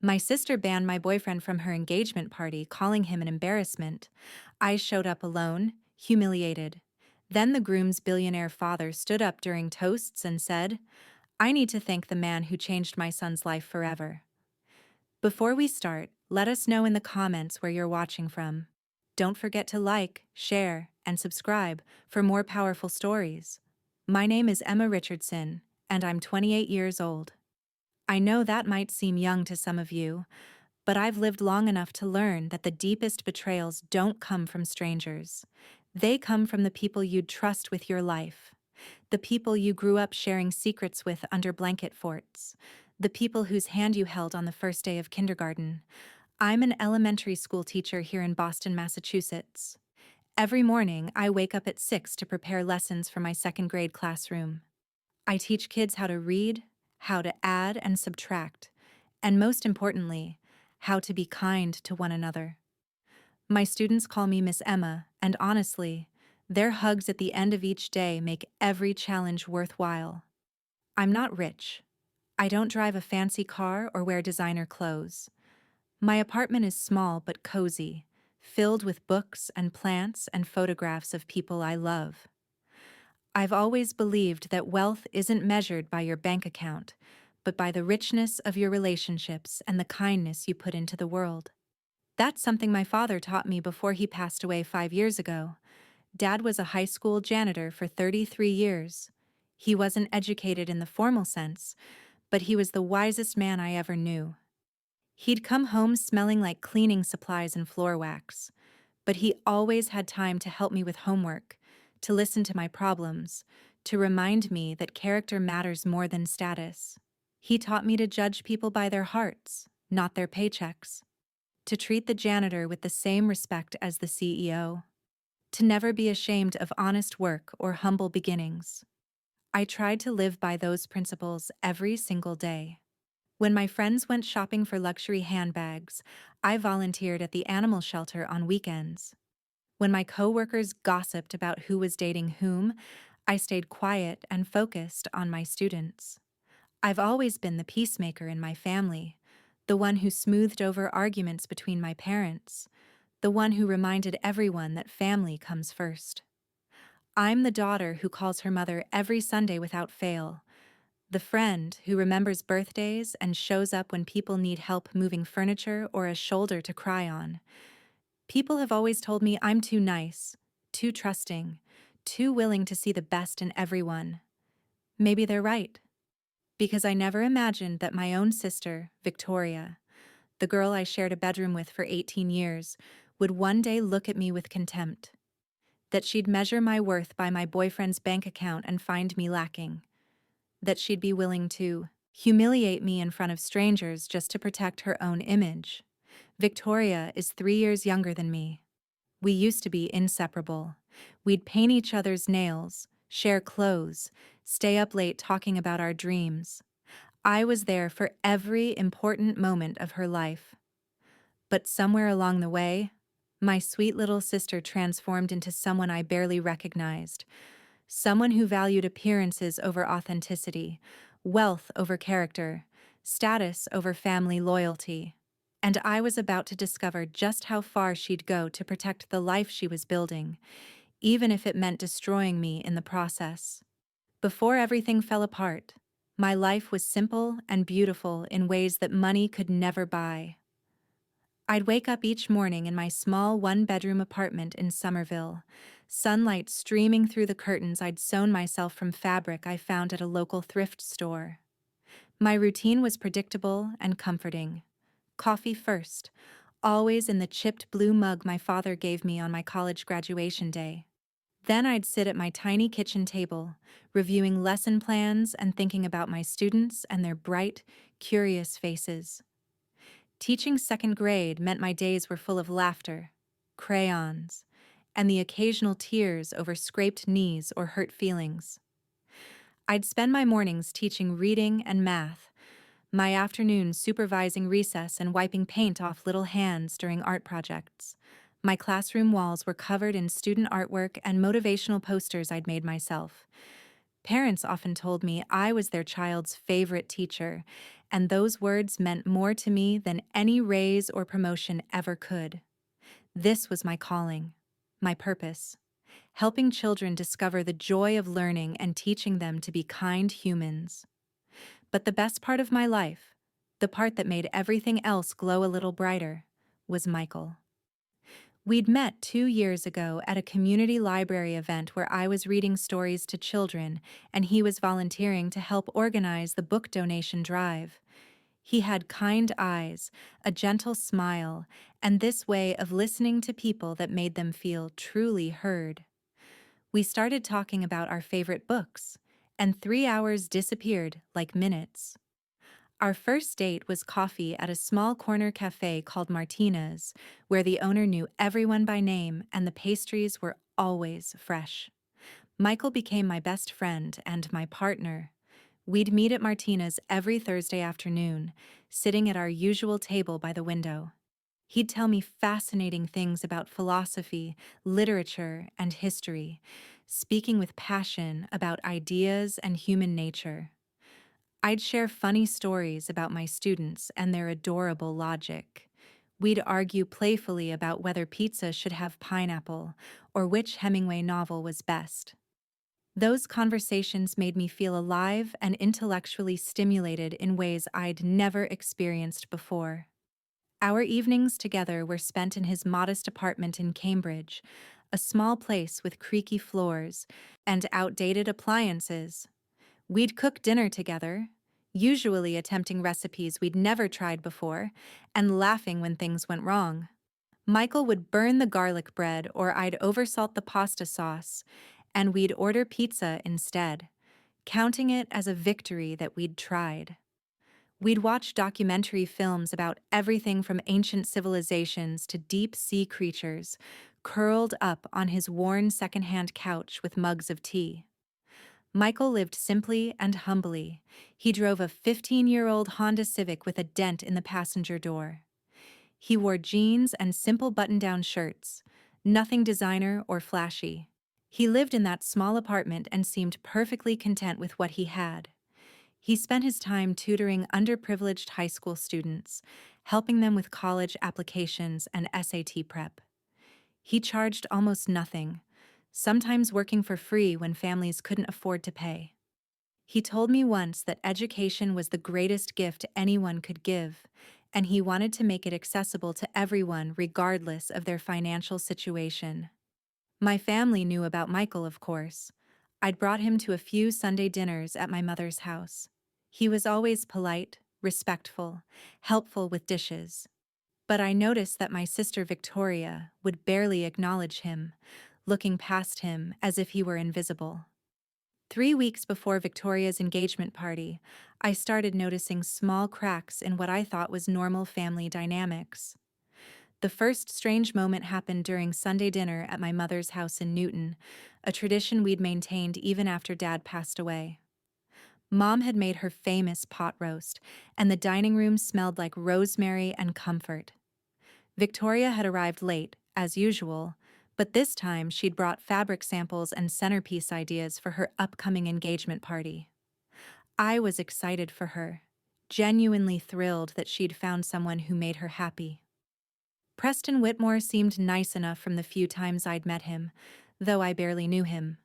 My sister banned my boyfriend from her engagement party, calling him an embarrassment. I showed up alone, humiliated. Then the groom's billionaire father stood up during toasts and said, I need to thank the man who changed my son's life forever. Before we start, let us know in the comments where you're watching from. Don't forget to like, share, and subscribe for more powerful stories. My name is Emma Richardson, and I'm 28 years old. I know that might seem young to some of you, but I've lived long enough to learn that the deepest betrayals don't come from strangers. They come from the people you'd trust with your life. The people you grew up sharing secrets with under blanket forts. The people whose hand you held on the first day of kindergarten. I'm an elementary school teacher here in Boston, Massachusetts. Every morning, I wake up at 6 to prepare lessons for my second grade classroom. I teach kids how to read, how to add and subtract, and most importantly, how to be kind to one another. My students call me Miss Emma, and honestly, their hugs at the end of each day make every challenge worthwhile. I'm not rich. I don't drive a fancy car or wear designer clothes. My apartment is small but cozy, filled with books and plants and photographs of people I love. I've always believed that wealth isn't measured by your bank account, but by the richness of your relationships and the kindness you put into the world. That's something my father taught me before he passed away 5 years ago. Dad was a high school janitor for 33 years. He wasn't educated in the formal sense, but he was the wisest man I ever knew. He'd come home smelling like cleaning supplies and floor wax, but he always had time to help me with homework, to listen to my problems, to remind me that character matters more than status. He taught me to judge people by their hearts, not their paychecks, to treat the janitor with the same respect as the CEO, to never be ashamed of honest work or humble beginnings. I tried to live by those principles every single day. When my friends went shopping for luxury handbags, I volunteered at the animal shelter on weekends. When my coworkers gossiped about who was dating whom, I stayed quiet and focused on my students. I've always been the peacemaker in my family, the one who smoothed over arguments between my parents, the one who reminded everyone that family comes first. I'm the daughter who calls her mother every Sunday without fail, the friend who remembers birthdays and shows up when people need help moving furniture or a shoulder to cry on. People have always told me I'm too nice, too trusting, too willing to see the best in everyone. Maybe they're right. Because I never imagined that my own sister, Victoria, the girl I shared a bedroom with for 18 years, would one day look at me with contempt. That she'd measure my worth by my boyfriend's bank account and find me lacking. That she'd be willing to humiliate me in front of strangers just to protect her own image. Victoria is 3 years younger than me. We used to be inseparable. We'd paint each other's nails, share clothes, stay up late talking about our dreams. I was there for every important moment of her life. But somewhere along the way, my sweet little sister transformed into someone I barely recognized. Someone who valued appearances over authenticity, wealth over character, status over family loyalty. And I was about to discover just how far she'd go to protect the life she was building, even if it meant destroying me in the process. Before everything fell apart, my life was simple and beautiful in ways that money could never buy. I'd wake up each morning in my small one-bedroom apartment in Somerville, sunlight streaming through the curtains I'd sewn myself from fabric I found at a local thrift store. My routine was predictable and comforting. Coffee first, always in the chipped blue mug my father gave me on my college graduation day. Then I'd sit at my tiny kitchen table, reviewing lesson plans and thinking about my students and their bright, curious faces. Teaching second grade meant my days were full of laughter, crayons, and the occasional tears over scraped knees or hurt feelings. I'd spend my mornings teaching reading and math, my afternoons supervising recess and wiping paint off little hands during art projects. My classroom walls were covered in student artwork and motivational posters I'd made myself. Parents often told me I was their child's favorite teacher, and those words meant more to me than any raise or promotion ever could. This was my calling, my purpose, helping children discover the joy of learning and teaching them to be kind humans. But the best part of my life, the part that made everything else glow a little brighter, was Michael. We'd met 2 years ago at a community library event where I was reading stories to children and he was volunteering to help organize the book donation drive. He had kind eyes, a gentle smile, and this way of listening to people that made them feel truly heard. We started talking about our favorite books, and 3 hours disappeared like minutes. Our first date was coffee at a small corner cafe called Martina's, where the owner knew everyone by name and the pastries were always fresh. Michael became my best friend and my partner. We'd meet at Martina's every Thursday afternoon, sitting at our usual table by the window. He'd tell me fascinating things about philosophy, literature, and history, speaking with passion about ideas and human nature. I'd share funny stories about my students and their adorable logic. We'd argue playfully about whether pizza should have pineapple or which Hemingway novel was best. Those conversations made me feel alive and intellectually stimulated in ways I'd never experienced before. Our evenings together were spent in his modest apartment in Cambridge, a small place with creaky floors and outdated appliances. We'd cook dinner together, usually attempting recipes we'd never tried before, and laughing when things went wrong. Michael would burn the garlic bread or I'd oversalt the pasta sauce, and we'd order pizza instead, counting it as a victory that we'd tried. We'd watch documentary films about everything from ancient civilizations to deep-sea creatures, curled up on his worn secondhand couch with mugs of tea. Michael lived simply and humbly. He drove a 15-year-old Honda Civic with a dent in the passenger door. He wore jeans and simple button-down shirts, nothing designer or flashy. He lived in that small apartment and seemed perfectly content with what he had. He spent his time tutoring underprivileged high school students, helping them with college applications and SAT prep. He charged almost nothing, sometimes working for free when families couldn't afford to pay. He told me once that education was the greatest gift anyone could give, and he wanted to make it accessible to everyone regardless of their financial situation. My family knew about Michael, of course. I'd brought him to a few Sunday dinners at my mother's house. He was always polite, respectful, helpful with dishes. But I noticed that my sister Victoria would barely acknowledge him, looking past him as if he were invisible. 3 weeks before Victoria's engagement party, I started noticing small cracks in what I thought was normal family dynamics. The first strange moment happened during Sunday dinner at my mother's house in Newton, a tradition we'd maintained even after Dad passed away. Mom had made her famous pot roast, and the dining room smelled like rosemary and comfort. Victoria had arrived late, as usual, but this time she'd brought fabric samples and centerpiece ideas for her upcoming engagement party. I was excited for her, genuinely thrilled that she'd found someone who made her happy. Preston Whitmore seemed nice enough from the few times I'd met him, though I barely knew him.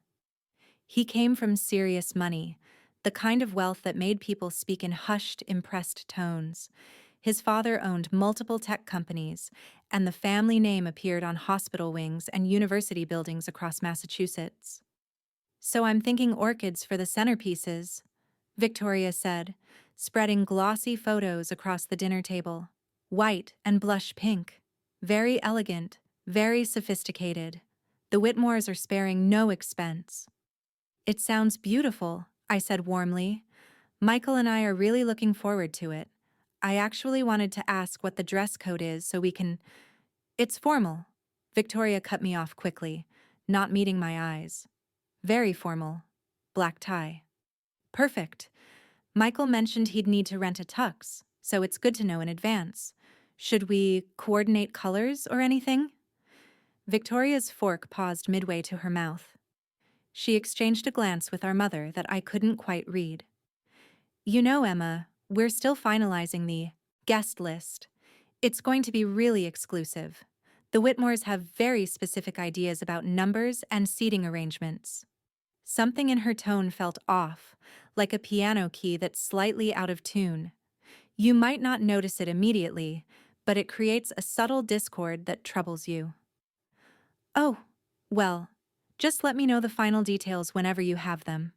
He came from serious money, the kind of wealth that made people speak in hushed, impressed tones. His father owned multiple tech companies, and the family name appeared on hospital wings and university buildings across Massachusetts. "So I'm thinking orchids for the centerpieces," Victoria said, spreading glossy photos across the dinner table. White and blush pink. Very elegant, very sophisticated. The Whitmores are sparing no expense. "It sounds beautiful," I said warmly. "Michael and I are really looking forward to it. I actually wanted to ask what the dress code is so we can—" "It's formal." Victoria cut me off quickly, not meeting my eyes. "Very formal. Black tie." "Perfect. Michael mentioned he'd need to rent a tux, so it's good to know in advance. Should we coordinate colors or anything?" Victoria's fork paused midway to her mouth. She exchanged a glance with our mother that I couldn't quite read. You know, Emma, we're still finalizing the guest list. It's going to be really exclusive. The Whitmores have very specific ideas about numbers and seating arrangements. Something in her tone felt off, like a piano key that's slightly out of tune. You might not notice it immediately, but it creates a subtle discord that troubles you. Oh, well, just let me know the final details whenever you have them,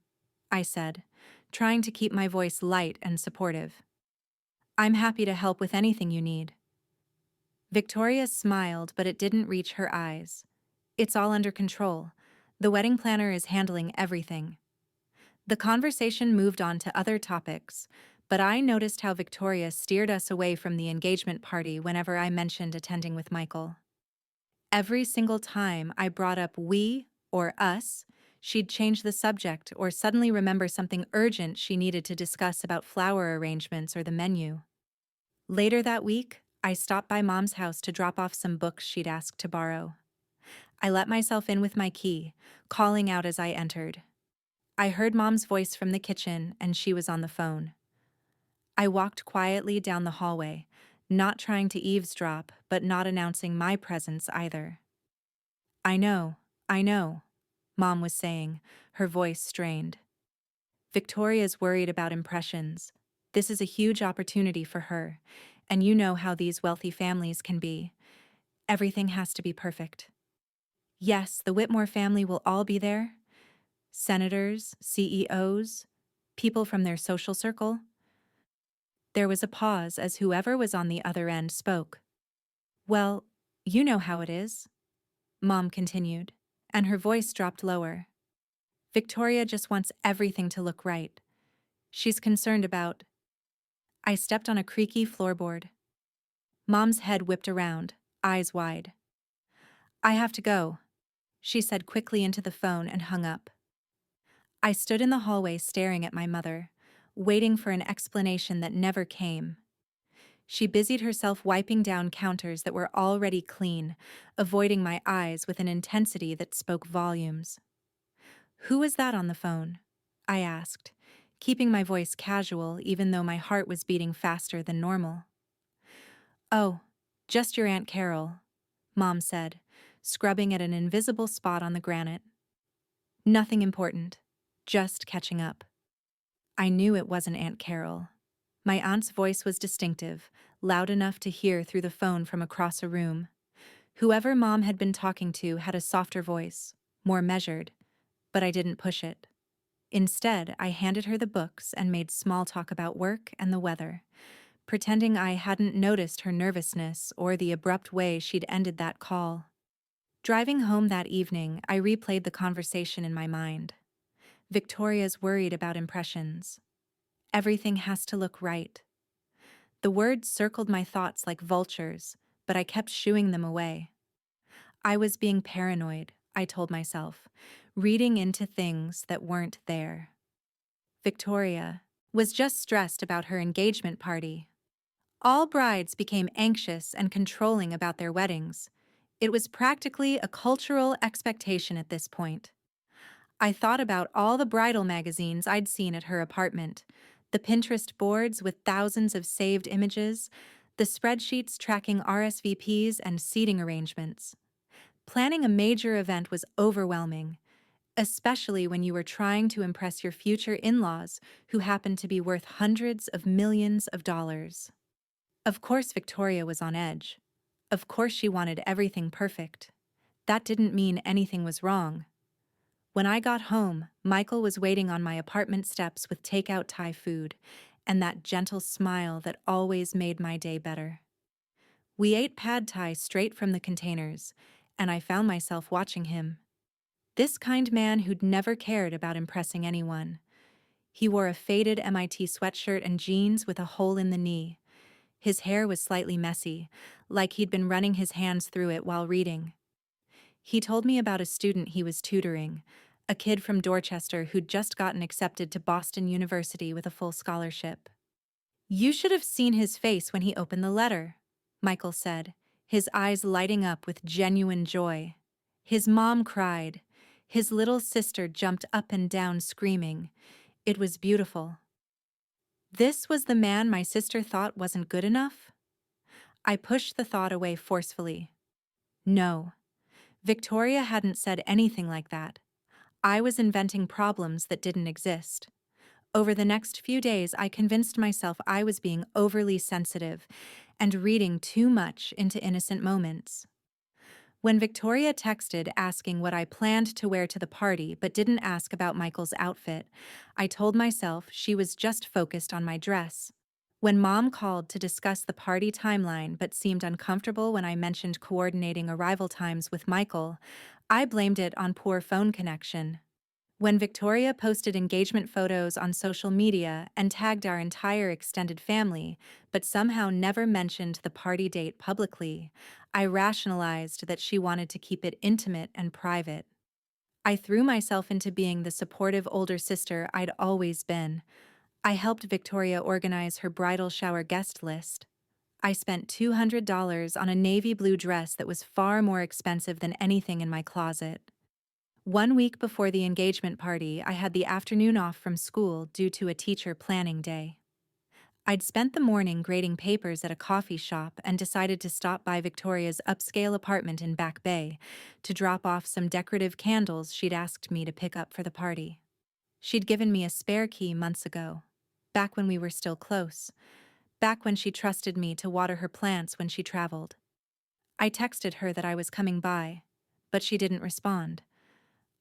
I said, trying to keep my voice light and supportive. I'm happy to help with anything you need. Victoria smiled, but it didn't reach her eyes. It's all under control. The wedding planner is handling everything. The conversation moved on to other topics, but I noticed how Victoria steered us away from the engagement party whenever I mentioned attending with Michael. Every single time I brought up we or us, she'd change the subject or suddenly remember something urgent she needed to discuss about flower arrangements or the menu. Later that week, I stopped by Mom's house to drop off some books she'd asked to borrow. I let myself in with my key, calling out as I entered. I heard Mom's voice from the kitchen, and she was on the phone. I walked quietly down the hallway, not trying to eavesdrop, but not announcing my presence either. I know, Mom was saying, her voice strained. Victoria's worried about impressions. This is a huge opportunity for her, and you know how these wealthy families can be. Everything has to be perfect. Yes, the Whitmore family will all be there. Senators, CEOs, people from their social circle. There was a pause as whoever was on the other end spoke. Well, you know how it is, Mom continued, and her voice dropped lower. Victoria just wants everything to look right. She's concerned about. I stepped on a creaky floorboard. Mom's head whipped around, eyes wide. I have to go, she said quickly into the phone and hung up. I stood in the hallway staring at my mother, waiting for an explanation that never came. She busied herself wiping down counters that were already clean, avoiding my eyes with an intensity that spoke volumes. Who was that on the phone? I asked, keeping my voice casual even though my heart was beating faster than normal. Oh, just your Aunt Carol, Mom said, scrubbing at an invisible spot on the granite. Nothing important, just catching up. I knew it wasn't Aunt Carol. My aunt's voice was distinctive, loud enough to hear through the phone from across a room. Whoever Mom had been talking to had a softer voice, more measured, but I didn't push it. Instead, I handed her the books and made small talk about work and the weather, pretending I hadn't noticed her nervousness or the abrupt way she'd ended that call. Driving home that evening, I replayed the conversation in my mind. Victoria's worried about impressions. Everything has to look right. The words circled my thoughts like vultures, but I kept shooing them away. I was being paranoid, I told myself, reading into things that weren't there. Victoria was just stressed about her engagement party. All brides became anxious and controlling about their weddings. It was practically a cultural expectation at this point. I thought about all the bridal magazines I'd seen at her apartment, the Pinterest boards with thousands of saved images, the spreadsheets tracking RSVPs and seating arrangements. Planning a major event was overwhelming, especially when you were trying to impress your future in-laws who happened to be worth hundreds of millions of dollars. Of course, Victoria was on edge. Of course, she wanted everything perfect. That didn't mean anything was wrong. When I got home, Michael was waiting on my apartment steps with takeout Thai food and that gentle smile that always made my day better. We ate pad Thai straight from the containers, and I found myself watching him. This kind man who'd never cared about impressing anyone. He wore a faded MIT sweatshirt and jeans with a hole in the knee. His hair was slightly messy, like he'd been running his hands through it while reading. He told me about a student he was tutoring, a kid from Dorchester who'd just gotten accepted to Boston University with a full scholarship. You should have seen his face when he opened the letter, Michael said, his eyes lighting up with genuine joy. His mom cried. His little sister jumped up and down screaming. It was beautiful. This was the man my sister thought wasn't good enough? I pushed the thought away forcefully. No, Victoria hadn't said anything like that. I was inventing problems that didn't exist. Over the next few days, I convinced myself I was being overly sensitive and reading too much into innocent moments. When Victoria texted asking what I planned to wear to the party but didn't ask about Michael's outfit, I told myself she was just focused on my dress. When Mom called to discuss the party timeline but seemed uncomfortable when I mentioned coordinating arrival times with Michael, I blamed it on poor phone connection. When Victoria posted engagement photos on social media and tagged our entire extended family, but somehow never mentioned the party date publicly, I rationalized that she wanted to keep it intimate and private. I threw myself into being the supportive older sister I'd always been. I helped Victoria organize her bridal shower guest list. I spent $200 on a navy blue dress that was far more expensive than anything in my closet. 1 week before the engagement party, I had the afternoon off from school due to a teacher planning day. I'd spent the morning grading papers at a coffee shop and decided to stop by Victoria's upscale apartment in Back Bay to drop off some decorative candles she'd asked me to pick up for the party. She'd given me a spare key months ago, back when we were still close, back when she trusted me to water her plants when she traveled. I texted her that I was coming by, but she didn't respond.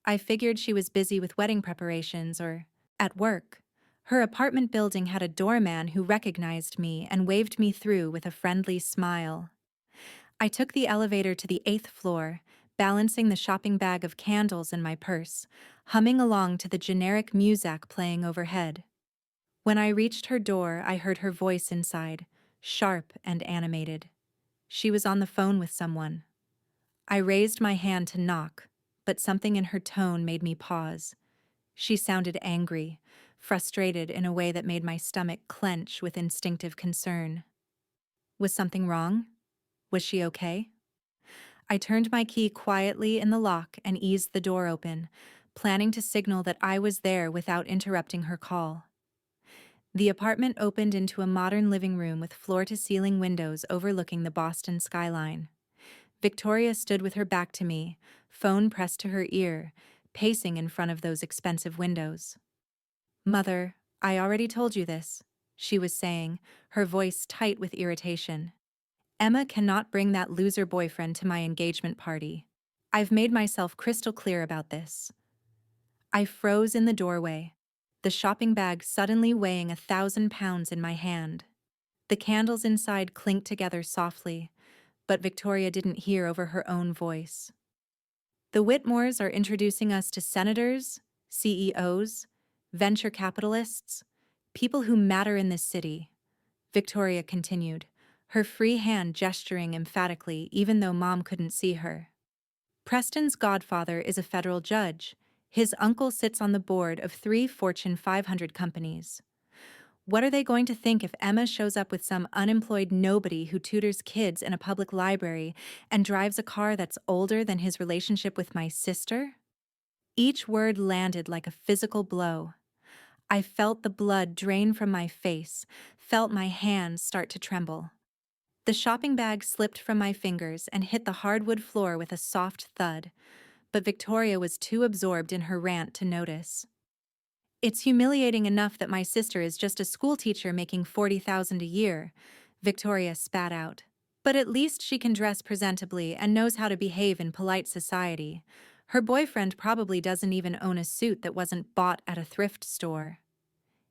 I figured she was busy with wedding preparations or at work. Her apartment building had a doorman who recognized me and waved me through with a friendly smile. I took the elevator to the 8th floor, balancing the shopping bag of candles in my purse, humming along to the generic music playing overhead. When I reached her door, I heard her voice inside, sharp and animated. She was on the phone with someone. I raised my hand to knock, but something in her tone made me pause. She sounded angry, frustrated in a way that made my stomach clench with instinctive concern. Was something wrong? Was she okay? I turned my key quietly in the lock and eased the door open, planning to signal that I was there without interrupting her call. The apartment opened into a modern living room with floor-to-ceiling windows overlooking the Boston skyline. Victoria stood with her back to me, phone pressed to her ear, pacing in front of those expensive windows. "Mother, I already told you this," she was saying, her voice tight with irritation. "Emma cannot bring that loser boyfriend to my engagement party. I've made myself crystal clear about this." I froze in the doorway, the shopping bag suddenly weighing 1,000 pounds in my hand. The candles inside clinked together softly, but Victoria didn't hear over her own voice. "The Whitmores are introducing us to senators, CEOs, venture capitalists, people who matter in this city," Victoria continued, her free hand gesturing emphatically even though Mom couldn't see her. "Preston's godfather is a federal judge. His uncle sits on the board of 3 Fortune 500 companies. What are they going to think if Emma shows up with some unemployed nobody who tutors kids in a public library and drives a car that's older than his relationship with my sister?" Each word landed like a physical blow. I felt the blood drain from my face, felt my hands start to tremble. The shopping bag slipped from my fingers and hit the hardwood floor with a soft thud, but Victoria was too absorbed in her rant to notice. "It's humiliating enough that my sister is just a schoolteacher making $40,000 a year," Victoria spat out. "But at least she can dress presentably and knows how to behave in polite society. Her boyfriend probably doesn't even own a suit that wasn't bought at a thrift store.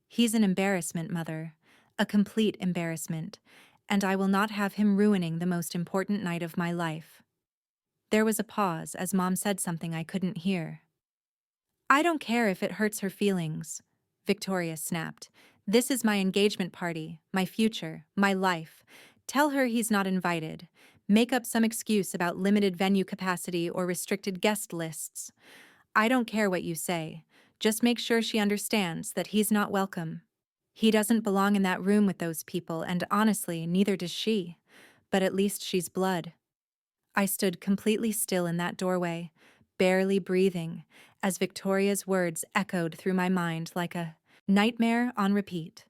He's an embarrassment, Mother, a complete embarrassment, and I will not have him ruining the most important night of my life." There was a pause as Mom said something I couldn't hear. "I don't care if it hurts her feelings," Victoria snapped. "This is my engagement party, my future, my life. Tell her he's not invited. Make up some excuse about limited venue capacity or restricted guest lists. I don't care what you say. Just make sure she understands that he's not welcome. He doesn't belong in that room with those people, and honestly, neither does she. But at least she's blood." I stood completely still in that doorway, barely breathing, as Victoria's words echoed through my mind like a nightmare on repeat.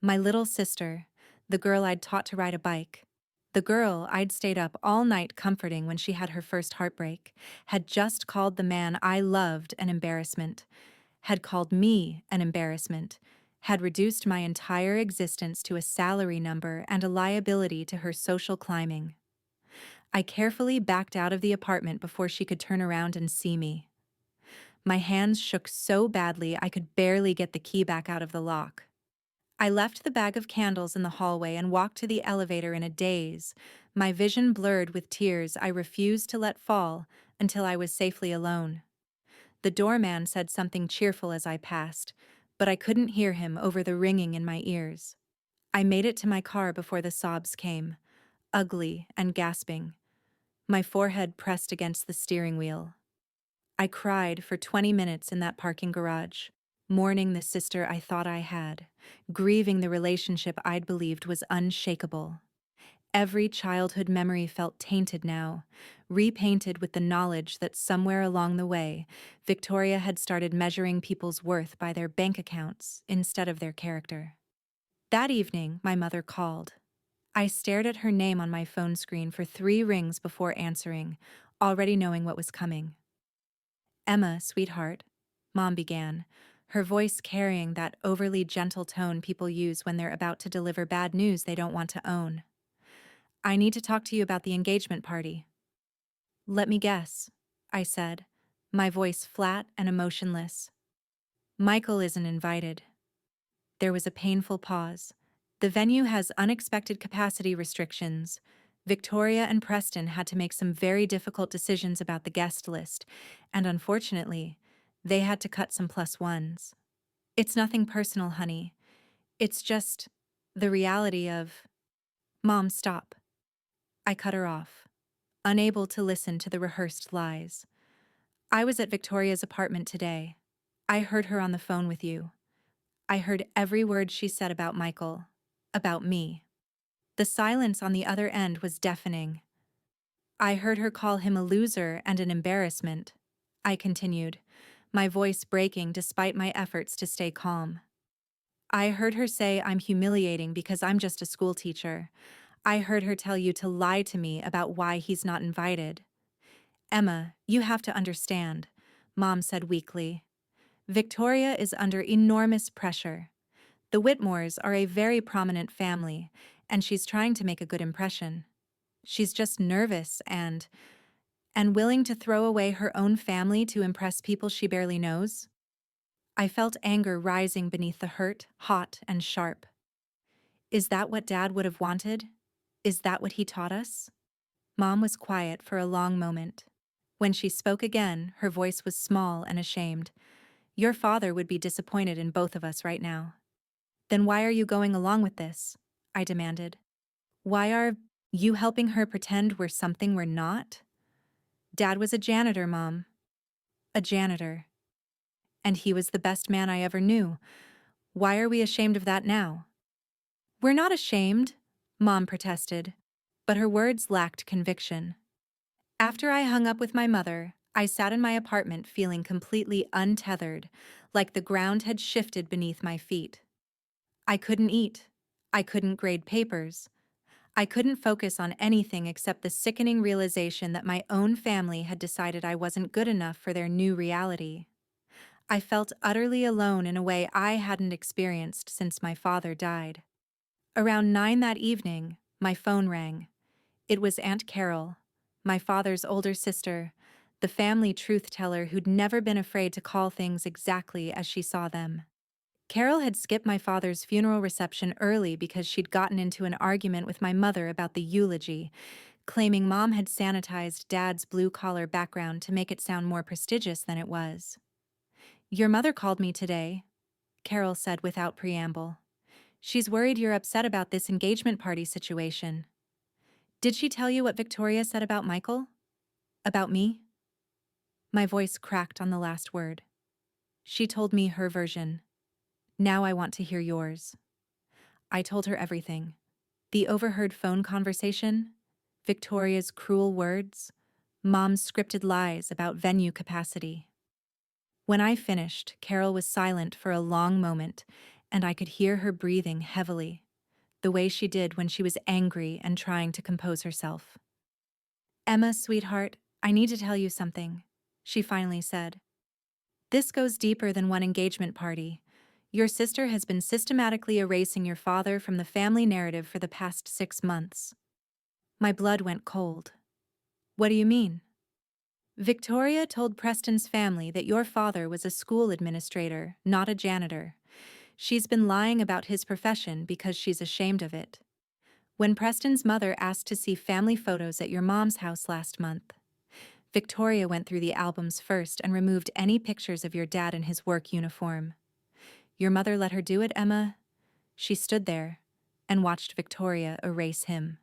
My little sister, the girl I'd taught to ride a bike, the girl I'd stayed up all night comforting when she had her first heartbreak, had just called the man I loved an embarrassment, had called me an embarrassment, had reduced my entire existence to a salary number and a liability to her social climbing. I carefully backed out of the apartment before she could turn around and see me. My hands shook so badly I could barely get the key back out of the lock. I left the bag of candles in the hallway and walked to the elevator in a daze, my vision blurred with tears I refused to let fall until I was safely alone. The doorman said something cheerful as I passed, but I couldn't hear him over the ringing in my ears. I made it to my car before the sobs came, ugly and gasping, my forehead pressed against the steering wheel. I cried for 20 minutes in that parking garage, mourning the sister I thought I had, grieving the relationship I'd believed was unshakable. Every childhood memory felt tainted now, repainted with the knowledge that somewhere along the way, Victoria had started measuring people's worth by their bank accounts instead of their character. That evening, my mother called. I stared at her name on my phone screen for 3 rings before answering, already knowing what was coming. "Emma, sweetheart," Mom began, her voice carrying that overly gentle tone people use when they're about to deliver bad news they don't want to own. "I need to talk to you about the engagement party." "Let me guess," I said, my voice flat and emotionless. "Michael isn't invited." There was a painful pause. The venue has unexpected capacity restrictions. Victoria and Preston had to make some very difficult decisions about the guest list, and unfortunately, they had to cut some +1s. "It's nothing personal, honey. It's just the reality of—" "Mom, stop." I cut her off, unable to listen to the rehearsed lies. "I was at Victoria's apartment today. I heard her on the phone with you. I heard every word she said about Michael, about me." The silence on the other end was deafening. "I heard her call him a loser and an embarrassment," I continued, my voice breaking despite my efforts to stay calm. "I heard her say I'm humiliating because I'm just a school teacher. I heard her tell you to lie to me about why he's not invited." "Emma, you have to understand," Mom said weakly. "Victoria is under enormous pressure. The Whitmores are a very prominent family, and she's trying to make a good impression. She's just nervous and willing to throw away her own family to impress people she barely knows." I felt anger rising beneath the hurt, hot and sharp. Is that what Dad would have wanted? Is that what he taught us? Mom was quiet for a long moment. When she spoke again, her voice was small and ashamed. "Your father would be disappointed in both of us right now." "Then why are you going along with this?" I demanded. "Why are you helping her pretend we're something we're not?" "Dad was a janitor, Mom." "A janitor. And he was the best man I ever knew. Why are we ashamed of that now?" "We're not ashamed," Mom protested, but her words lacked conviction. After I hung up with my mother, I sat in my apartment feeling completely untethered, like the ground had shifted beneath my feet. I couldn't eat. I couldn't grade papers. I couldn't focus on anything except the sickening realization that my own family had decided I wasn't good enough for their new reality. I felt utterly alone in a way I hadn't experienced since my father died. Around 9 that evening, my phone rang. It was Aunt Carol, my father's older sister, the family truth-teller who'd never been afraid to call things exactly as she saw them. Carol had skipped my father's funeral reception early because she'd gotten into an argument with my mother about the eulogy, claiming Mom had sanitized Dad's blue-collar background to make it sound more prestigious than it was. "Your mother called me today," Carol said without preamble. "She's worried you're upset about this engagement party situation." "Did she tell you what Victoria said about Michael? About me?" My voice cracked on the last word. "She told me her version. Now I want to hear yours." I told her everything. The overheard phone conversation, Victoria's cruel words, Mom's scripted lies about venue capacity. When I finished, Carol was silent for a long moment, and I could hear her breathing heavily, the way she did when she was angry and trying to compose herself. "Emma, sweetheart, I need to tell you something," she finally said. "This goes deeper than one engagement party. Your sister has been systematically erasing your father from the family narrative for the past 6 months." My blood went cold. "What do you mean?" "Victoria told Preston's family that your father was a school administrator, not a janitor. She's been lying about his profession because she's ashamed of it. When Preston's mother asked to see family photos at your mom's house last month, Victoria went through the albums first and removed any pictures of your dad in his work uniform. Your mother let her do it, Emma?" She stood there and watched Victoria erase him.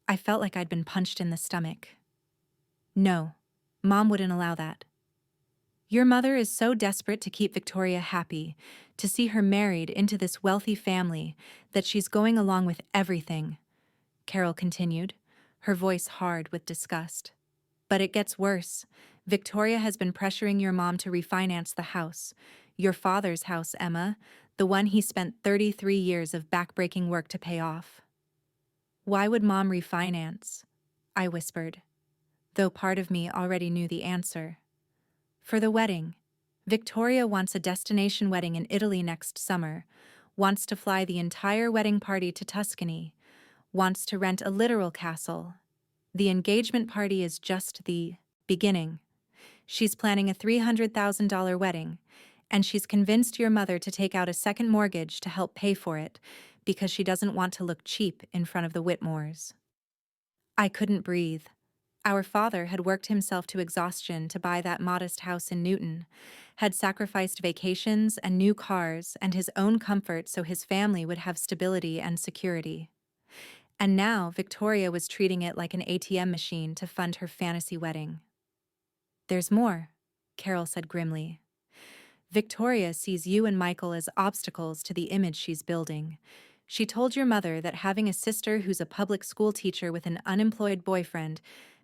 I felt like I'd been punched in the stomach. "No, Mom wouldn't allow that. Your mother is so desperate to keep Victoria happy, to see her married into this wealthy family, that she's going along with everything," Carol continued, her voice hard with disgust. "But it gets worse. Victoria has been pressuring your mom to refinance the house. Your father's house, Emma, the one he spent 33 years of backbreaking work to pay off." "Why would Mom refinance?" I whispered, though part of me already knew the answer. "For the wedding. Victoria wants a destination wedding in Italy next summer, wants to fly the entire wedding party to Tuscany, wants to rent a literal castle. The engagement party is just the beginning. She's planning a $300,000 wedding, and she's convinced your mother to take out a second mortgage to help pay for it because she doesn't want to look cheap in front of the Whitmores." I couldn't breathe. Our father had worked himself to exhaustion to buy that modest house in Newton, had sacrificed vacations and new cars and his own comfort so his family would have stability and security. And now Victoria was treating it like an ATM machine to fund her fantasy wedding. "There's more," Carol said grimly. "Victoria sees you and Michael as obstacles to the image she's building. She told your mother that having a sister who's a public school teacher with an unemployed boyfriend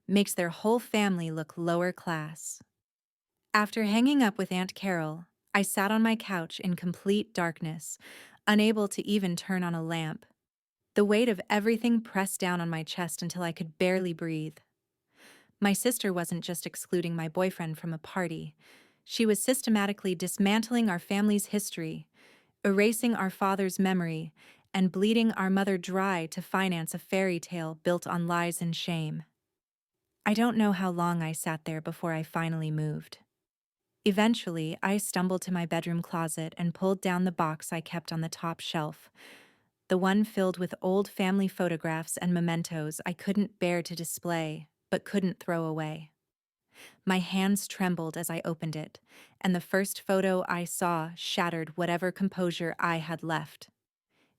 makes their whole family look lower class." After hanging up with Aunt Carol, I sat on my couch in complete darkness, unable to even turn on a lamp. The weight of everything pressed down on my chest until I could barely breathe. My sister wasn't just excluding my boyfriend from a party. She was systematically dismantling our family's history, erasing our father's memory, and bleeding our mother dry to finance a fairy tale built on lies and shame. I don't know how long I sat there before I finally moved. Eventually, I stumbled to my bedroom closet and pulled down the box I kept on the top shelf, the one filled with old family photographs and mementos I couldn't bear to display, but couldn't throw away. My hands trembled as I opened it, and the first photo I saw shattered whatever composure I had left.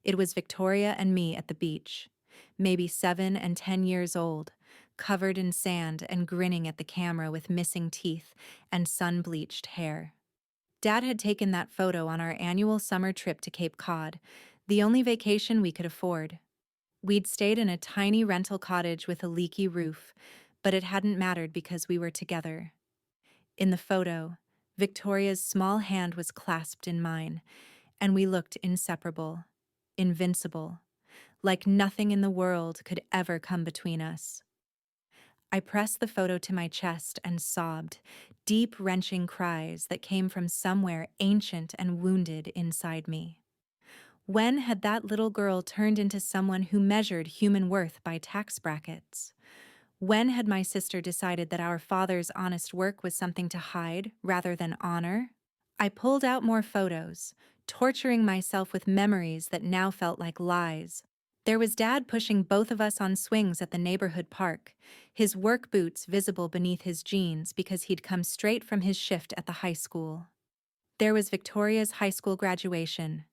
It was Victoria and me at the beach, maybe 7 and 10 years old, covered in sand and grinning at the camera with missing teeth and sun-bleached hair. Dad had taken that photo on our annual summer trip to Cape Cod, the only vacation we could afford. We'd stayed in a tiny rental cottage with a leaky roof, but it hadn't mattered because we were together. In the photo, Victoria's small hand was clasped in mine, and we looked inseparable, invincible, like nothing in the world could ever come between us. I pressed the photo to my chest and sobbed, deep, wrenching cries that came from somewhere ancient and wounded inside me. When had that little girl turned into someone who measured human worth by tax brackets? When had my sister decided that our father's honest work was something to hide rather than honor? I pulled out more photos, torturing myself with memories that now felt like lies. There was Dad pushing both of us on swings at the neighborhood park, his work boots visible beneath his jeans because he'd come straight from his shift at the high school. There was Victoria's high school graduation,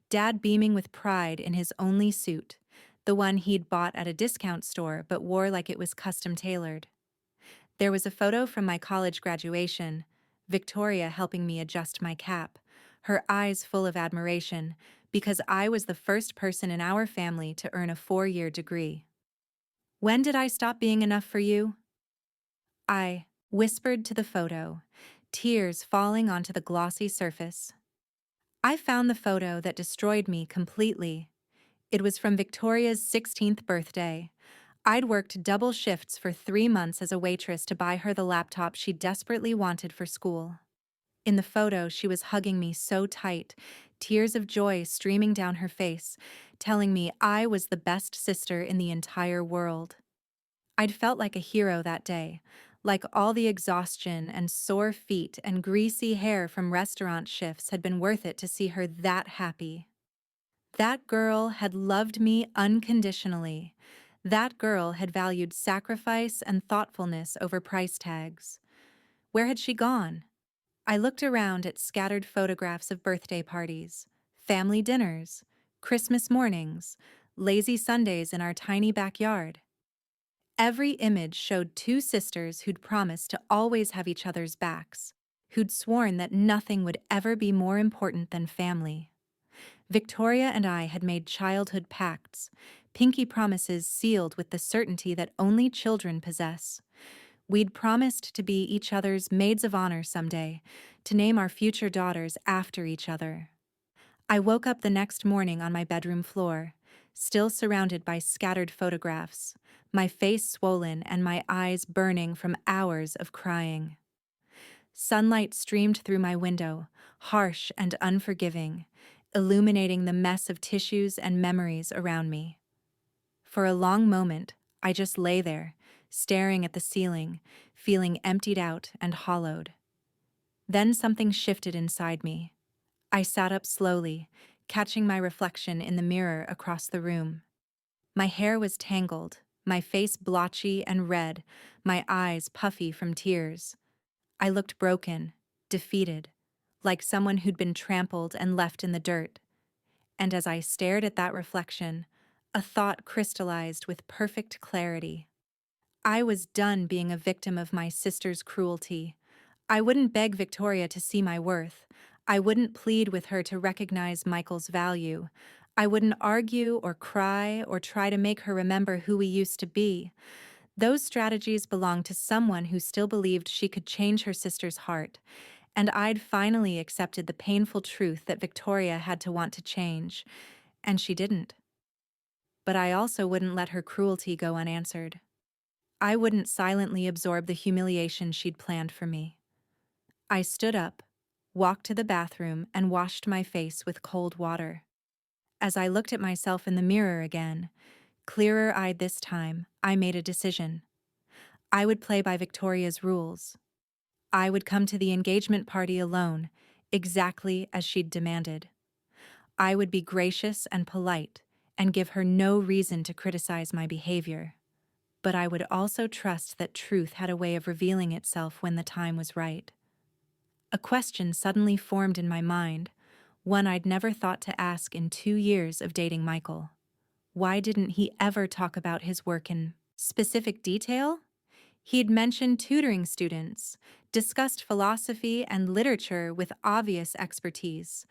Dad beaming with pride in his only suit, the one he'd bought at a discount store but wore like it was custom-tailored. There was a photo from my college graduation, Victoria helping me adjust my cap, her eyes full of admiration, because I was the first person in our family to earn a 4-year degree. "When did I stop being enough for you?" I whispered to the photo, tears falling onto the glossy surface. I found the photo that destroyed me completely. It was from Victoria's 16th birthday. I'd worked double shifts for 3 months as a waitress to buy her the laptop she desperately wanted for school. In the photo, she was hugging me so tight, tears of joy streaming down her face, telling me I was the best sister in the entire world. I'd felt like a hero that day, like all the exhaustion and sore feet and greasy hair from restaurant shifts had been worth it to see her that happy. That girl had loved me unconditionally. That girl had valued sacrifice and thoughtfulness over price tags. Where had she gone? I looked around at scattered photographs of birthday parties, family dinners, Christmas mornings, lazy Sundays in our tiny backyard. Every image showed two sisters who'd promised to always have each other's backs, who'd sworn that nothing would ever be more important than family. Victoria and I had made childhood pacts, pinky promises sealed with the certainty that only children possess. We'd promised to be each other's maids of honor someday, to name our future daughters after each other. I woke up the next morning on my bedroom floor, still surrounded by scattered photographs, my face swollen and my eyes burning from hours of crying. Sunlight streamed through my window, harsh and unforgiving, illuminating the mess of tissues and memories around me. For a long moment, I just lay there, staring at the ceiling, feeling emptied out and hollowed. Then something shifted inside me. I sat up slowly, catching my reflection in the mirror across the room. My hair was tangled, my face blotchy and red, my eyes puffy from tears. I looked broken, defeated, like someone who'd been trampled and left in the dirt. And as I stared at that reflection, a thought crystallized with perfect clarity. I was done being a victim of my sister's cruelty. I wouldn't beg Victoria to see my worth. I wouldn't plead with her to recognize Michael's value. I wouldn't argue or cry or try to make her remember who we used to be. Those strategies belonged to someone who still believed she could change her sister's heart, and I'd finally accepted the painful truth that Victoria had to want to change, and she didn't. But I also wouldn't let her cruelty go unanswered. I wouldn't silently absorb the humiliation she'd planned for me. I stood up, walked to the bathroom, and washed my face with cold water. As I looked at myself in the mirror again, clearer-eyed this time, I made a decision. I would play by Victoria's rules. I would come to the engagement party alone, exactly as she'd demanded. I would be gracious and polite, and give her no reason to criticize my behavior. But I would also trust that truth had a way of revealing itself when the time was right. A question suddenly formed in my mind, one I'd never thought to ask in 2 years of dating Michael. Why didn't he ever talk about his work in specific detail? He'd mentioned tutoring students, discussed philosophy and literature with obvious expertise,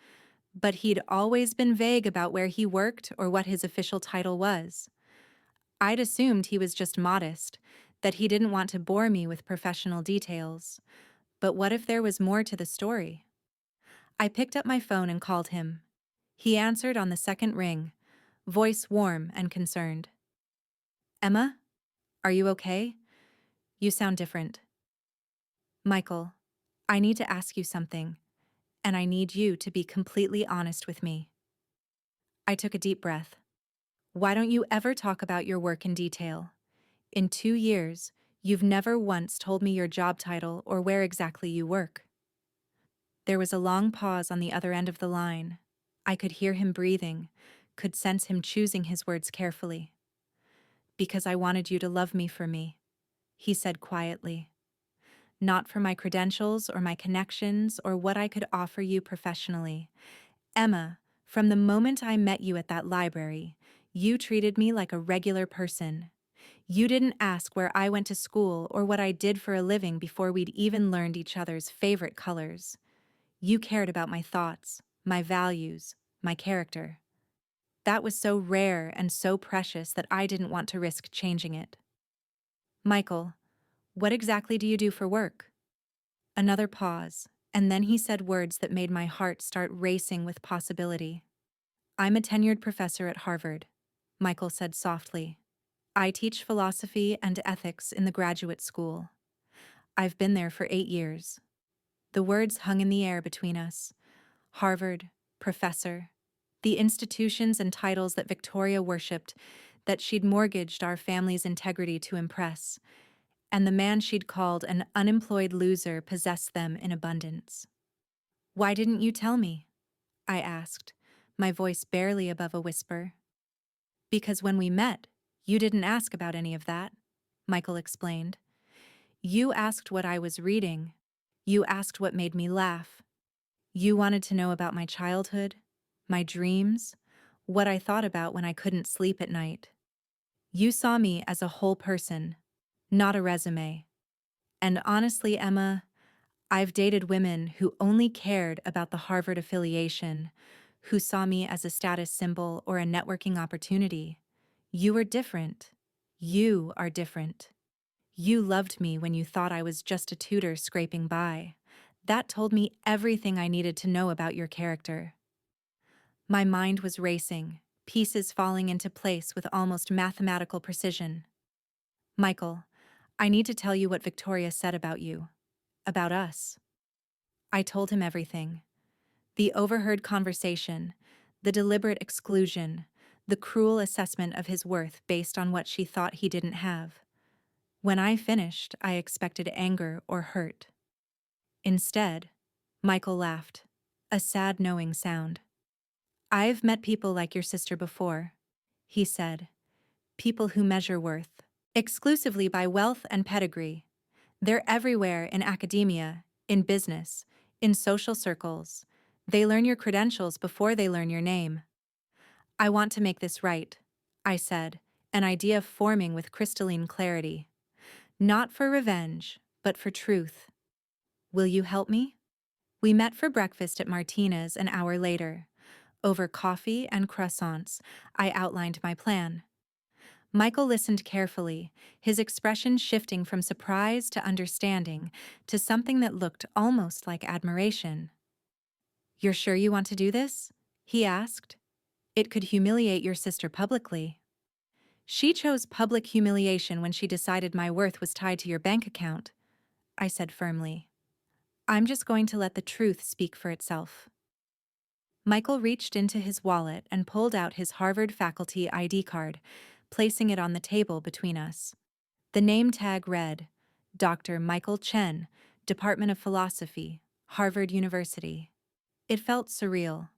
but he'd always been vague about where he worked or what his official title was. I'd assumed he was just modest, that he didn't want to bore me with professional details. But what if there was more to the story? I picked up my phone and called him. He answered on the second ring, voice warm and concerned. "Emma, are you okay? You sound different." "Michael, I need to ask you something, and I need you to be completely honest with me." I took a deep breath. "Why don't you ever talk about your work in detail? In 2 years, you've never once told me your job title or where exactly you work." There was a long pause on the other end of the line. I could hear him breathing, could sense him choosing his words carefully. "Because I wanted you to love me for me," he said quietly. "Not for my credentials or my connections or what I could offer you professionally. Emma, from the moment I met you at that library, you treated me like a regular person. You didn't ask where I went to school or what I did for a living before we'd even learned each other's favorite colors. You cared about my thoughts, my values, my character. That was so rare and so precious that I didn't want to risk changing it. Michael, What exactly do you do for work? Another pause, and then he said words that made my heart start racing with possibility. I'm a tenured professor at Harvard, Michael said softly. I teach philosophy and ethics in the graduate school. I've been there for 8 years. The words hung in the air between us. Harvard, professor, the institutions and titles that Victoria worshipped, that she'd mortgaged our family's integrity to impress, and the man she'd called an unemployed loser possessed them in abundance. Why didn't you tell me? I asked, my voice barely above a whisper. Because when we met, you didn't ask about any of that, Michael explained. You asked what I was reading. You asked what made me laugh. You wanted to know about my childhood, my dreams, what I thought about when I couldn't sleep at night. You saw me as a whole person, not a resume. And honestly, Emma, I've dated women who only cared about the Harvard affiliation, who saw me as a status symbol or a networking opportunity. You were different. You are different. You loved me when you thought I was just a tutor scraping by. That told me everything I needed to know about your character. My mind was racing, pieces falling into place with almost mathematical precision. Michael, I need to tell you what Victoria said about you, about us. I told him everything. The overheard conversation, the deliberate exclusion, the cruel assessment of his worth based on what she thought he didn't have. When I finished, I expected anger or hurt. Instead, Michael laughed, a sad knowing sound. I've met people like your sister before, he said, people who measure worth exclusively by wealth and pedigree. They're everywhere in academia, in business, in social circles. They learn your credentials before they learn your name. I want to make this right, I said, an idea forming with crystalline clarity. Not for revenge, but for truth. Will you help me? We met for breakfast at Martina's an hour later. Over coffee and croissants, I outlined my plan. Michael listened carefully, his expression shifting from surprise to understanding to something that looked almost like admiration. You're sure you want to do this? He asked. It could humiliate your sister publicly. She chose public humiliation when she decided my worth was tied to your bank account, I said firmly. I'm just going to let the truth speak for itself. Michael reached into his wallet and pulled out his Harvard faculty ID card, placing it on the table between us. The name tag read, Dr. Michael Chen, Department of Philosophy, Harvard University. It felt surreal,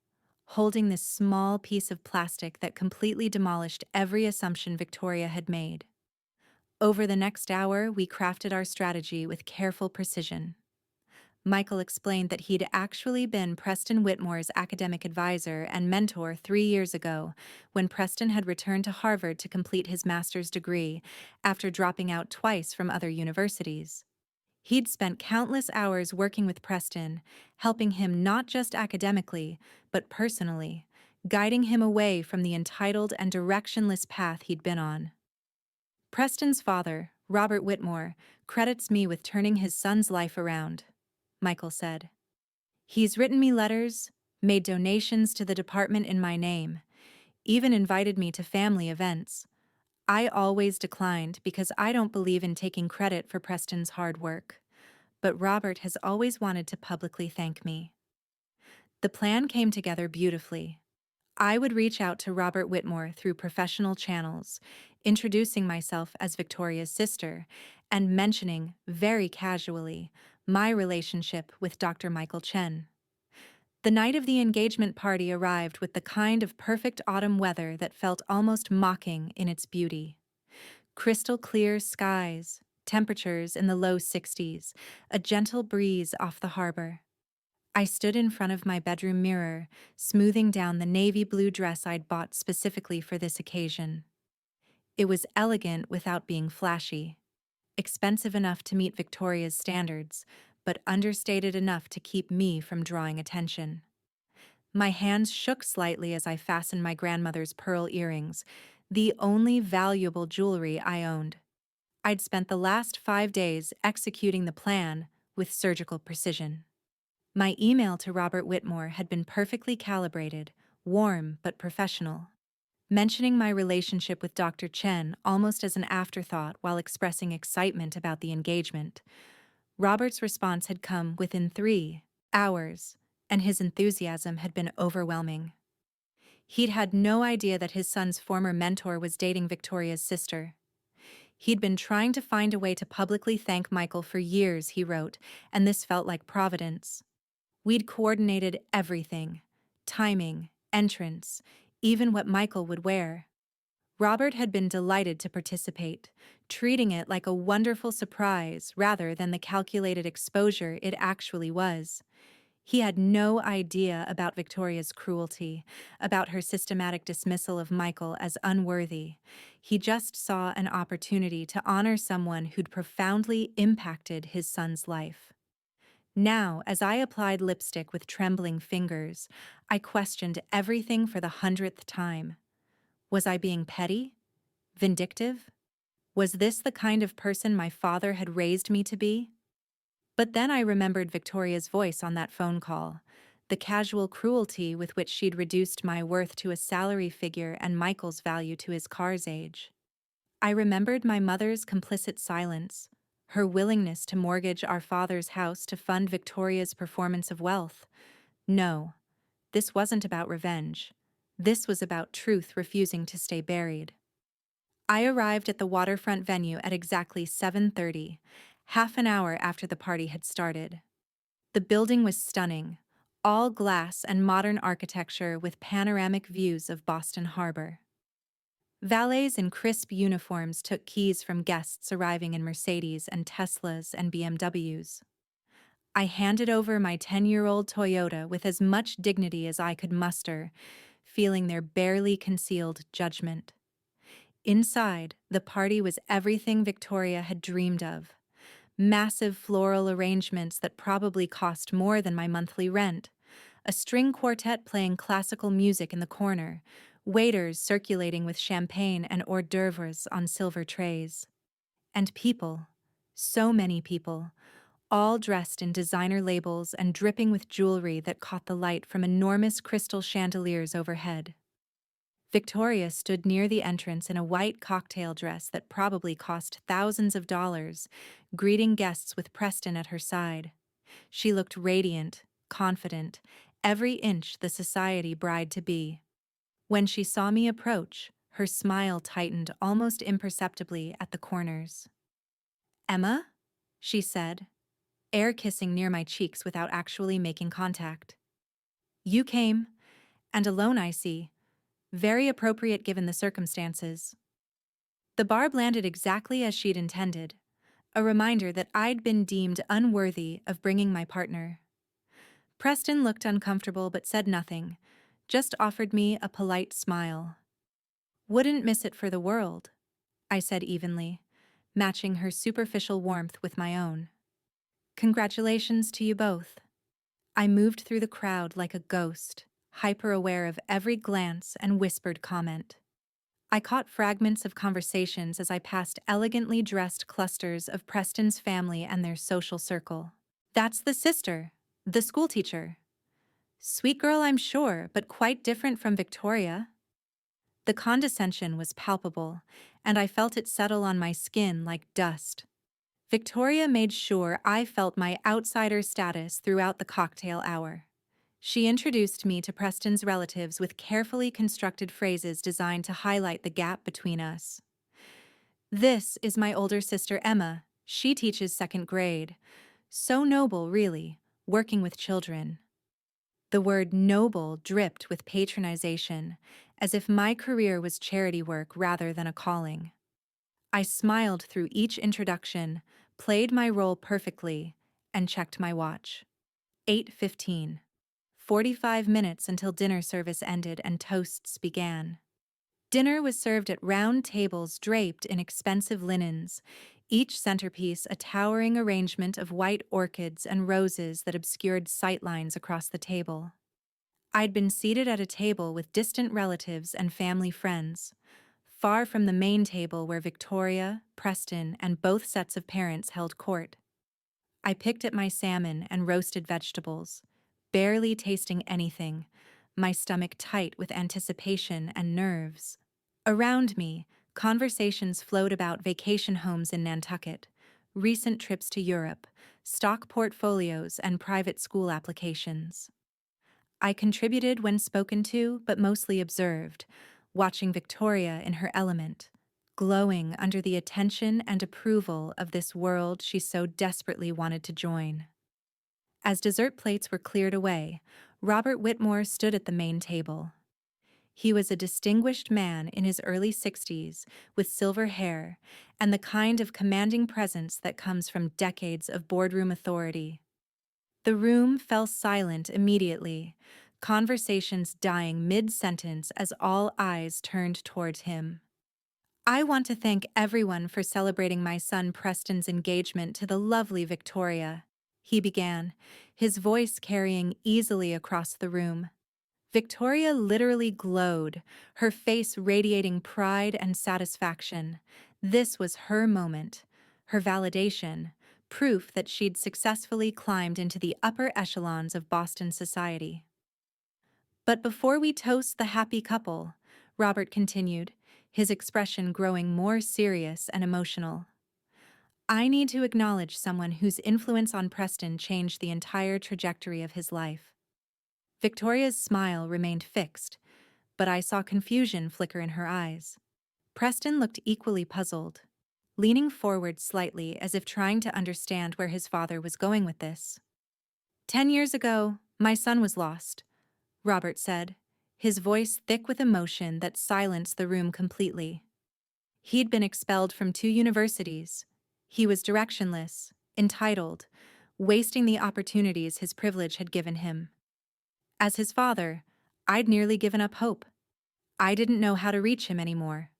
holding this small piece of plastic that completely demolished every assumption Victoria had made. Over the next hour, we crafted our strategy with careful precision. Michael explained that he'd actually been Preston Whitmore's academic advisor and mentor 3 years ago, when Preston had returned to Harvard to complete his master's degree after dropping out twice from other universities. He'd spent countless hours working with Preston, helping him not just academically, but personally, guiding him away from the entitled and directionless path he'd been on. Preston's father, Robert Whitmore, credits me with turning his son's life around, Michael said. He's written me letters, made donations to the department in my name, even invited me to family events. I always declined because I don't believe in taking credit for Preston's hard work. But Robert has always wanted to publicly thank me. The plan came together beautifully. I would reach out to Robert Whitmore through professional channels, introducing myself as Victoria's sister and mentioning, very casually, my relationship with Dr. Michael Chen. The night of the engagement party arrived with the kind of perfect autumn weather that felt almost mocking in its beauty. Crystal clear skies, temperatures in the low 60s, a gentle breeze off the harbor. I stood in front of my bedroom mirror, smoothing down the navy blue dress I'd bought specifically for this occasion. It was elegant without being flashy, expensive enough to meet Victoria's standards, but understated enough to keep me from drawing attention. My hands shook slightly as I fastened my grandmother's pearl earrings, the only valuable jewelry I owned. I'd spent the last 5 days executing the plan with surgical precision. My email to Robert Whitmore had been perfectly calibrated, warm but professional, mentioning my relationship with Dr. Chen almost as an afterthought while expressing excitement about the engagement. Robert's response had come within 3 hours, and his enthusiasm had been overwhelming. He'd had no idea that his son's former mentor was dating Victoria's sister. He'd been trying to find a way to publicly thank Michael for years, he wrote, and this felt like providence. We'd coordinated everything: timing, entrance, even what Michael would wear. Robert had been delighted to participate, treating it like a wonderful surprise rather than the calculated exposure it actually was. He had no idea about Victoria's cruelty, about her systematic dismissal of Michael as unworthy. He just saw an opportunity to honor someone who'd profoundly impacted his son's life. Now, as I applied lipstick with trembling fingers, I questioned everything for the 100th time. Was I being petty? Vindictive? Was this the kind of person my father had raised me to be? But then I remembered Victoria's voice on that phone call, the casual cruelty with which she'd reduced my worth to a salary figure and Michael's value to his car's age. I remembered my mother's complicit silence, her willingness to mortgage our father's house to fund Victoria's performance of wealth. No, this wasn't about revenge. This was about truth refusing to stay buried. I arrived at the waterfront venue at exactly 7:30, half an hour after the party had started. The building was stunning, all glass and modern architecture with panoramic views of Boston Harbor. Valets in crisp uniforms took keys from guests arriving in Mercedes and Teslas and BMWs. I handed over my 10-year-old Toyota with as much dignity as I could muster, feeling their barely concealed judgment. Inside, the party was everything Victoria had dreamed of. Massive floral arrangements that probably cost more than my monthly rent, a string quartet playing classical music in the corner, waiters circulating with champagne and hors d'oeuvres on silver trays. And people, so many people, all dressed in designer labels and dripping with jewelry that caught the light from enormous crystal chandeliers overhead. Victoria stood near the entrance in a white cocktail dress that probably cost thousands of dollars, greeting guests with Preston at her side. She looked radiant, confident, every inch the society bride to be. When she saw me approach, her smile tightened almost imperceptibly at the corners. "Emma?" she said, air kissing near my cheeks without actually making contact. "You came, and alone, I see. Very appropriate given the circumstances." The barb landed exactly as she'd intended, a reminder that I'd been deemed unworthy of bringing my partner. Preston looked uncomfortable but said nothing, just offered me a polite smile. "Wouldn't miss it for the world," I said evenly, matching her superficial warmth with my own. "Congratulations to you both." I moved through the crowd like a ghost, hyper-aware of every glance and whispered comment. I caught fragments of conversations as I passed elegantly dressed clusters of Preston's family and their social circle. "That's the sister, the schoolteacher. Sweet girl, I'm sure, but quite different from Victoria." The condescension was palpable, and I felt it settle on my skin like dust. Victoria made sure I felt my outsider status throughout the cocktail hour. She introduced me to Preston's relatives with carefully constructed phrases designed to highlight the gap between us. "This is my older sister Emma. She teaches second grade. So noble, really, working with children." The word noble dripped with patronization, as if my career was charity work rather than a calling. I smiled through each introduction, played my role perfectly, and checked my watch. 8:15. 45 minutes until dinner service ended and toasts began. Dinner was served at round tables draped in expensive linens, each centerpiece a towering arrangement of white orchids and roses that obscured sightlines across the table. I'd been seated at a table with distant relatives and family friends, far from the main table where Victoria, Preston, and both sets of parents held court. I picked at my salmon and roasted vegetables, barely tasting anything, my stomach tight with anticipation and nerves. Around me, conversations flowed about vacation homes in Nantucket, recent trips to Europe, stock portfolios, and private school applications. I contributed when spoken to, but mostly observed, watching Victoria in her element, glowing under the attention and approval of this world she so desperately wanted to join. As dessert plates were cleared away, Robert Whitmore stood at the main table. He was a distinguished man in his early 60s, with silver hair and the kind of commanding presence that comes from decades of boardroom authority. The room fell silent immediately, conversations dying mid-sentence as all eyes turned towards him. "I want to thank everyone for celebrating my son Preston's engagement to the lovely Victoria," he began, his voice carrying easily across the room. Victoria literally glowed, her face radiating pride and satisfaction. This was her moment, her validation, proof that she'd successfully climbed into the upper echelons of Boston society. "But before we toast the happy couple," Robert continued, his expression growing more serious and emotional, "I need to acknowledge someone whose influence on Preston changed the entire trajectory of his life." Victoria's smile remained fixed, but I saw confusion flicker in her eyes. Preston looked equally puzzled, leaning forward slightly as if trying to understand where his father was going with this. "10 years ago, my son was lost," Robert said, his voice thick with emotion that silenced the room completely. He'd been expelled from 2 universities. He was directionless, entitled, wasting the opportunities his privilege had given him. As his father, I'd nearly given up hope. I didn't know how to reach him anymore.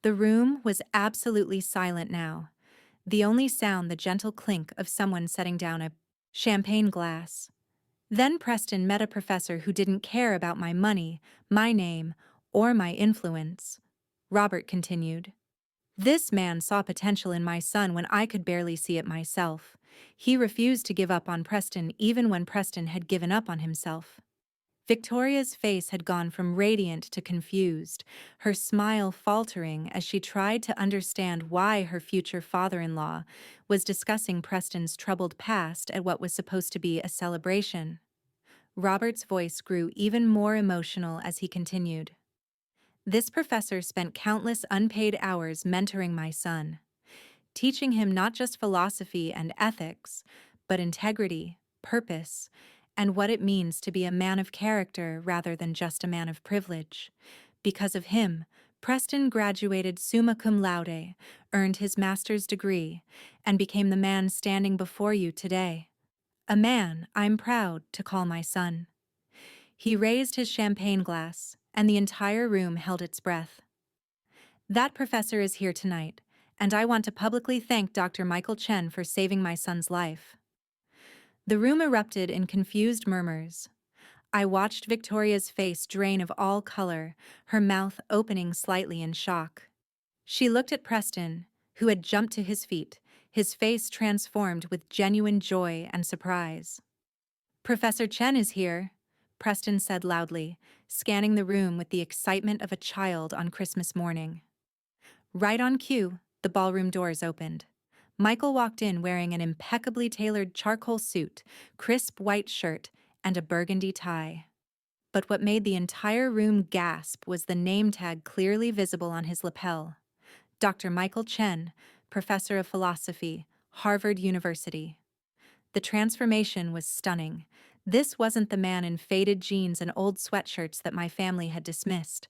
The room was absolutely silent now, the only sound the gentle clink of someone setting down a champagne glass. Then Preston met a professor who didn't care about my money, my name, or my influence. Robert continued. "This man saw potential in my son when I could barely see it myself. He refused to give up on Preston even when Preston had given up on himself." Victoria's face had gone from radiant to confused, her smile faltering as she tried to understand why her future father-in-law was discussing Preston's troubled past at what was supposed to be a celebration. Robert's voice grew even more emotional as he continued. "This professor spent countless unpaid hours mentoring my son, teaching him not just philosophy and ethics, but integrity, purpose, and what it means to be a man of character rather than just a man of privilege. Because of him, Preston graduated summa cum laude, earned his master's degree, and became the man standing before you today. A man I'm proud to call my son." He raised his champagne glass, and the entire room held its breath. "That professor is here tonight, and I want to publicly thank Dr. Michael Chen for saving my son's life." The room erupted in confused murmurs. I watched Victoria's face drain of all color, her mouth opening slightly in shock. She looked at Preston, who had jumped to his feet, his face transformed with genuine joy and surprise. "Professor Chen is here," Preston said loudly, scanning the room with the excitement of a child on Christmas morning. Right on cue, the ballroom doors opened. Michael walked in wearing an impeccably tailored charcoal suit, crisp white shirt, and a burgundy tie. But what made the entire room gasp was the name tag clearly visible on his lapel. Dr. Michael Chen, Professor of Philosophy, Harvard University. The transformation was stunning. This wasn't the man in faded jeans and old sweatshirts that my family had dismissed.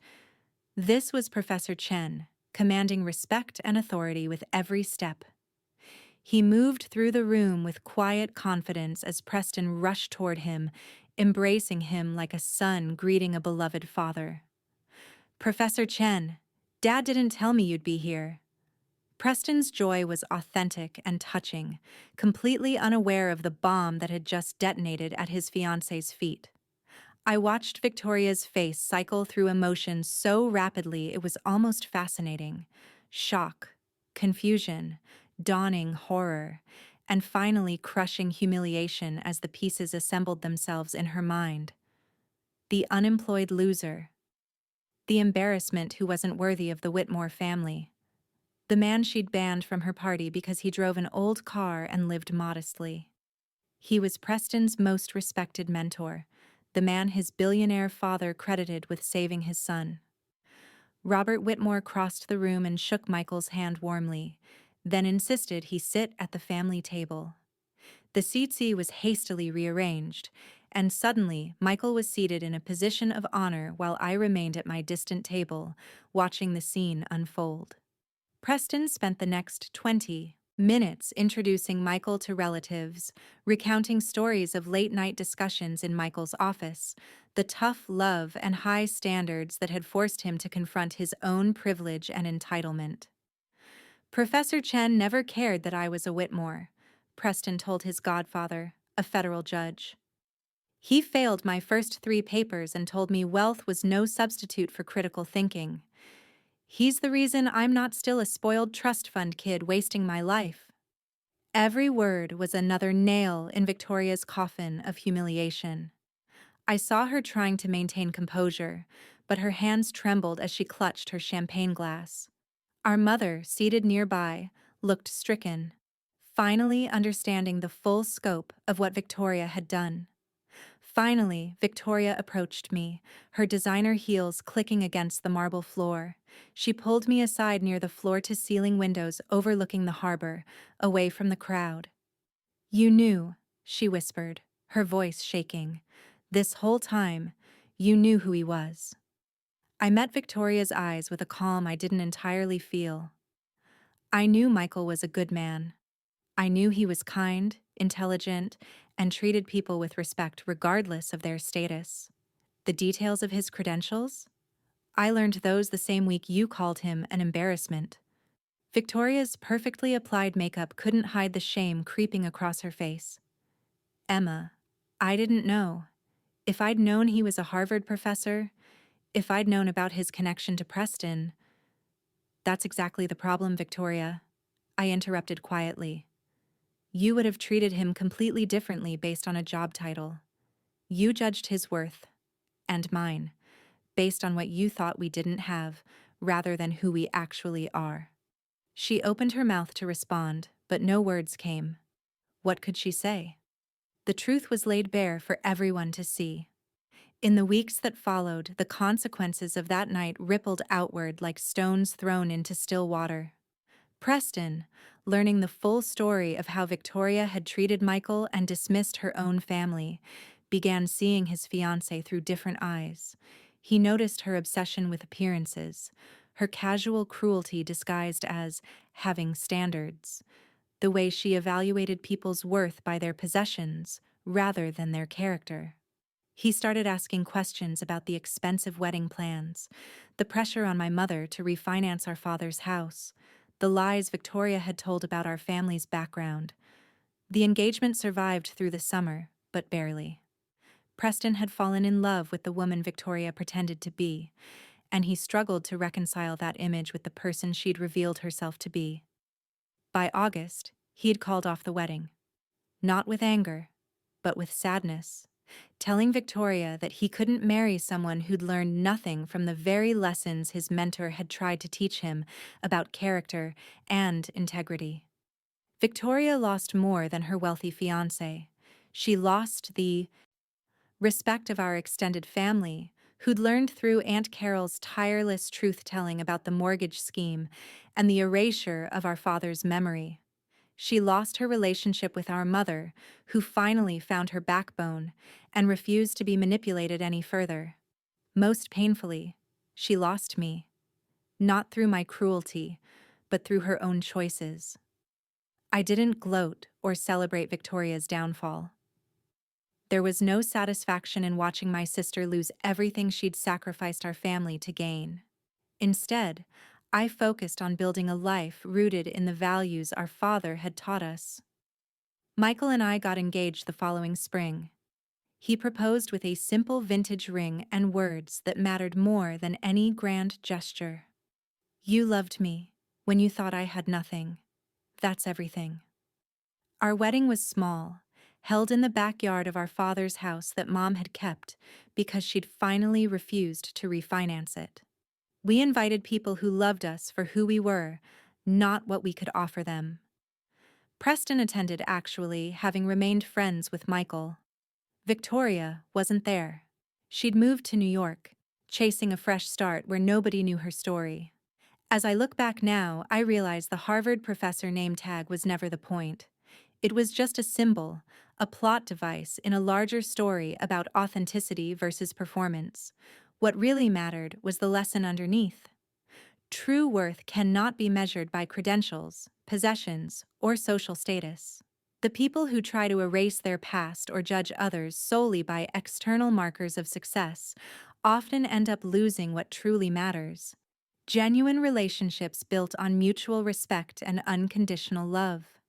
This was Professor Chen, commanding respect and authority with every step. He moved through the room with quiet confidence as Preston rushed toward him, embracing him like a son greeting a beloved father. "Professor Chen, Dad didn't tell me you'd be here." Preston's joy was authentic and touching, completely unaware of the bomb that had just detonated at his fiancée's feet. I watched Victoria's face cycle through emotions so rapidly it was almost fascinating. Shock, confusion, dawning horror, and finally crushing humiliation as the pieces assembled themselves in her mind. The unemployed loser. The embarrassment who wasn't worthy of the Whitmore family. The man she'd banned from her party because he drove an old car and lived modestly. He was Preston's most respected mentor, the man his billionaire father credited with saving his son. Robert Whitmore crossed the room and shook Michael's hand warmly, then insisted he sit at the family table. The seatee was hastily rearranged, and suddenly Michael was seated in a position of honor while I remained at my distant table, watching the scene unfold. Preston spent the next 20 minutes introducing Michael to relatives, recounting stories of late-night discussions in Michael's office, the tough love and high standards that had forced him to confront his own privilege and entitlement. Professor Chen never cared that I was a Whitmore, Preston told his godfather, a federal judge. He failed my first 3 papers and told me wealth was no substitute for critical thinking. He's the reason I'm not still a spoiled trust fund kid wasting my life. Every word was another nail in Victoria's coffin of humiliation. I saw her trying to maintain composure, but her hands trembled as she clutched her champagne glass. Our mother, seated nearby, looked stricken, finally understanding the full scope of what Victoria had done. Finally, Victoria approached me, her designer heels clicking against the marble floor. She pulled me aside near the floor-to-ceiling windows overlooking the harbor, away from the crowd. "You knew," she whispered, her voice shaking. "This whole time, you knew who he was." I met Victoria's eyes with a calm I didn't entirely feel. I knew Michael was a good man. I knew he was kind, intelligent, and treated people with respect regardless of their status. The details of his credentials? I learned those the same week you called him an embarrassment. Victoria's perfectly applied makeup couldn't hide the shame creeping across her face. "Emma, I didn't know. If I'd known he was a Harvard professor, if I'd known about his connection to Preston—" "That's exactly the problem, Victoria," I interrupted quietly. "You would have treated him completely differently based on a job title. You judged his worth, and mine, based on what you thought we didn't have, rather than who we actually are." She opened her mouth to respond, but no words came. What could she say? The truth was laid bare for everyone to see. In the weeks that followed, the consequences of that night rippled outward like stones thrown into still water. Preston, learning the full story of how Victoria had treated Michael and dismissed her own family, began seeing his fiancée through different eyes. He noticed her obsession with appearances, her casual cruelty disguised as having standards, the way she evaluated people's worth by their possessions rather than their character. He started asking questions about the expensive wedding plans, the pressure on my mother to refinance our father's house, the lies Victoria had told about our family's background. The engagement survived through the summer, but barely. Preston had fallen in love with the woman Victoria pretended to be, and he struggled to reconcile that image with the person she'd revealed herself to be. By August, he'd called off the wedding. Not with anger, but with sadness, telling Victoria that he couldn't marry someone who'd learned nothing from the very lessons his mentor had tried to teach him about character and integrity. Victoria lost more than her wealthy fiancé. She lost the respect of our extended family, who'd learned through Aunt Carol's tireless truth-telling about the mortgage scheme and the erasure of our father's memory. She lost her relationship with our mother, who finally found her backbone and refused to be manipulated any further. Most painfully, she lost me, not through my cruelty, but through her own choices. I didn't gloat or celebrate Victoria's downfall. There was no satisfaction in watching my sister lose everything she'd sacrificed our family to gain. Instead, I focused on building a life rooted in the values our father had taught us. Michael and I got engaged the following spring. He proposed with a simple vintage ring and words that mattered more than any grand gesture. You loved me when you thought I had nothing. That's everything. Our wedding was small, held in the backyard of our father's house that Mom had kept because she'd finally refused to refinance it. We invited people who loved us for who we were, not what we could offer them. Preston attended, actually, having remained friends with Michael. Victoria wasn't there. She'd moved to New York, chasing a fresh start where nobody knew her story. As I look back now, I realize the Harvard professor name tag was never the point. It was just a symbol, a plot device in a larger story about authenticity versus performance. What really mattered was the lesson underneath. True worth cannot be measured by credentials, possessions, or social status. The people who try to erase their past or judge others solely by external markers of success often end up losing what truly matters: genuine relationships built on mutual respect and unconditional love.